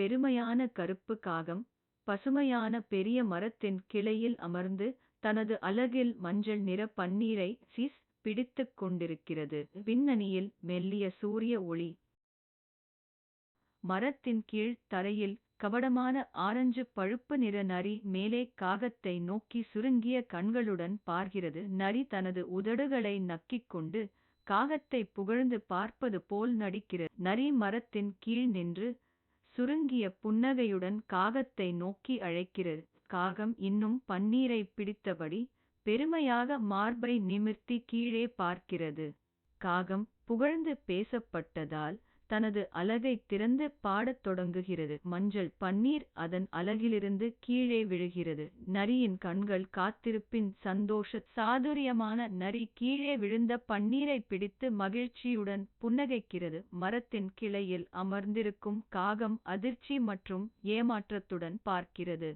பெருமையான கருப்பு காகம் பசுமையான பெரிய மரத்தின் கிளையில் அமர்ந்து தனது அலகில் மஞ்சள் நிற பன்னீரை பிடித்துக் கொண்டிருக்கிறது. விண்ணனியில் மெல்லிய சூரிய ஒளி. மரத்தின் கீழ் தரையில் கபடமான ஆரஞ்சு பழுப்பு நிற நரி மேலே காகத்தை நோக்கி சுருங்கிய கண்களுடன் பார்க்கிறது. நரி தனது உதடுகளை நக்கிக் கொண்டு காகத்தை புகழ்ந்து பார்ப்பது போல் நடிக்கிறது. நரி மரத்தின் கீழ் நின்று சுருங்கிய புன்னகையுடன் காகத்தை நோக்கி அழைக்கிறது. காகம் இன்னும் பன்னீரை பிடித்தபடி பெருமையாக மார்பை நிமிர்த்தி கீழே பார்க்கிறது. காகம் புகழ்ந்து பேசப்பட்டதால் தனது அலகைத் திறந்து பாடத் தொடங்குகிறது. மஞ்சள் பன்னீர் அதன் அலகிலிருந்து கீழே விழுகிறது. நரியின் கண்கள் காத்திருப்பின் சந்தோஷ சாதுரியமான நரி கீழே விழுந்த பன்னீரை பிடித்து மகிழ்ச்சியுடன் புன்னகைக்கிறது. மரத்தின் கிளையில் அமர்ந்திருக்கும் காகம் அதிர்ச்சி மற்றும் ஏமாற்றத்துடன் பார்க்கிறது.